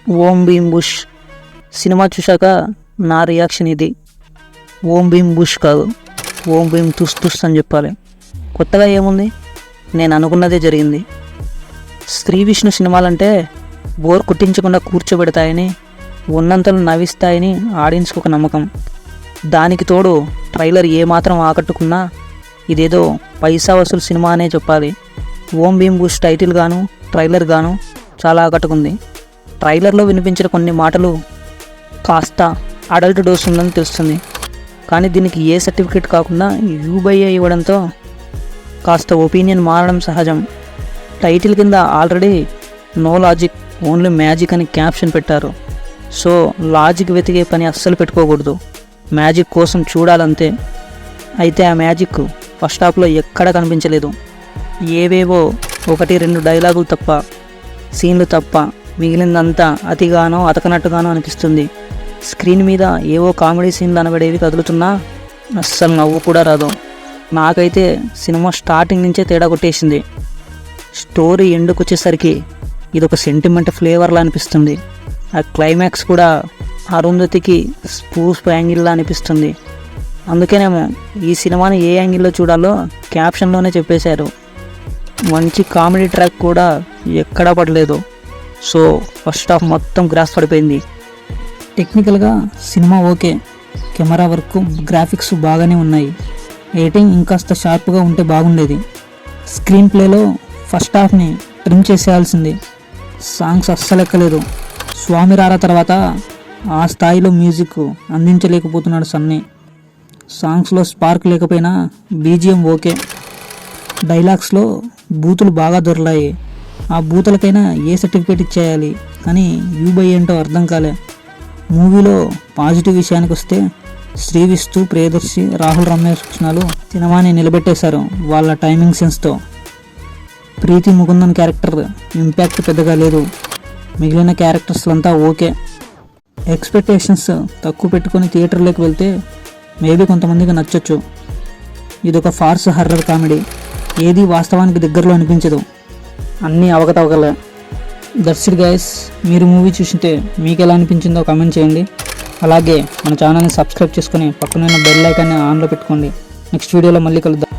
ఓం Bhim bush cinema చూశాక నా reaction ఇది. ఓం భీమ్ బుష్ కాదు, ఓం భీమ్ తుస్ తుస్ అని చెప్పాలి. కొత్తగా ఏముంది, నేను అనుకున్నదే జరిగింది. స్త్రీ విష్ణు సినిమాలంటే బోర్ కుట్టించకుండా కూర్చోబెడతాయని, ఉన్నంతలో నవ్విస్తాయని ఆడియన్స్కి ఒక నమ్మకం. దానికి తోడు ట్రైలర్ ఏమాత్రం ఆకట్టుకున్నా ఇదేదో పైసా వసూలు సినిమా అనే చెప్పాలి. ఓం భీమ్ బుష్ టైటిల్ గాను ట్రైలర్ గాను చాలా ఆకట్టుకుంది. ట్రైలర్లో వినిపించిన కొన్ని మాటలు కాస్త అడల్ట్ డోస్ ఉందని తెలుస్తుంది. కానీ దీనికి ఏ సర్టిఫికేట్ కాకుండా యూబైఏ ఇవ్వడంతో కాస్త ఒపీనియన్ మారడం సహజం. టైటిల్ కింద already no logic only magic అని క్యాప్షన్ పెట్టారు. సో లాజిక్ వెతికే పని అస్సలు పెట్టుకోకూడదు, మ్యాజిక్ కోసం చూడాలంతే. అయితే ఆ మ్యాజిక్ ఫస్ట్ హాఫ్లో ఎక్కడ కనిపించలేదు. ఏవేవో 1-2 డైలాగులు తప్ప, సీన్లు తప్ప మిగిలిందంతా అతిగానో అతకనట్టుగానో అనిపిస్తుంది. స్క్రీన్ మీద ఏవో కామెడీ సీన్లు అనబడేవి కదులుతున్నా అస్సలు నవ్వు కూడా రాదు. నాకైతే సినిమా స్టార్టింగ్ నుంచే తేడా కొట్టేసింది. స్టోరీ ఎండుకు వచ్చేసరికి ఇదొక సెంటిమెంట్ ఫ్లేవర్లా అనిపిస్తుంది. ఆ క్లైమాక్స్ కూడా అరుంధతికి స్పూఫ్ యాంగిల్లా అనిపిస్తుంది. అందుకేనేమో ఈ సినిమాని ఏ యాంగిల్లో చూడాలో క్యాప్షన్లోనే చెప్పేశారు. మంచి కామెడీ ట్రాక్ కూడా ఎక్కడా పడలేదు. సో ఫస్ట్ హాఫ్ మొత్తం గ్రాస్ పడిపోయింది. టెక్నికల్గా సినిమా ఓకే, కెమెరా వర్క్ గ్రాఫిక్స్ బాగానే ఉన్నాయి. ఎడిటింగ్ ఇంకాస్త షార్ప్గా ఉంటే బాగుండేది. స్క్రీన్ ప్లేలో ఫస్ట్ హాఫ్ని ట్రిమ్ చేసేయాల్సింది. సాంగ్స్ అస్సలెక్కలేదు. స్వామి రారా తర్వాత ఆ స్థాయిలో మ్యూజిక్ అందించలేకపోతున్నాడు సన్నీ. సాంగ్స్లో స్పార్క్ లేకపోయినా బీజిఎం ఓకే. డైలాగ్స్లో బూతులు బాగా దొరలాయి. ఆ బూతులకైనా ఏ సర్టిఫికేట్ ఇచ్చేయాలి కానీ యూబై ఏంటో అర్థం కాలే. మూవీలో పాజిటివ్ విషయానికి వస్తే శ్రీ విష్ణు, ప్రియదర్శి, రాహుల్ రమేష్ కృష్ణలు సినిమాని నిలబెట్టేశారు వాళ్ళ టైమింగ్ సెన్స్తో. ప్రీతి ముకుందన్ క్యారెక్టర్ ఇంపాక్ట్ పెద్దగా లేదు. మిగిలిన క్యారెక్టర్స్లంతా ఓకే. ఎక్స్పెక్టేషన్స్ తక్కువ పెట్టుకొని థియేటర్లోకి వెళ్తే మేబీ కొంతమందికి నచ్చొచ్చు. ఇదొక ఫార్స్ హర్రర్ కామెడీ, ఏది వాస్తవానికి దగ్గరలో అనిపించదు, అన్నీ అవకతవకలే. That's it guys. మీరు మూవీ చూసింటే మీకు ఎలా అనిపించిందో కామెంట్ చేయండి. అలాగే మన ఛానల్ని సబ్స్క్రైబ్ చేసుకొని పక్కన బెల్ ఐకాన్ని ఆన్లో పెట్టుకోండి. నెక్స్ట్ వీడియోలో మళ్ళీ కలుద్దాం.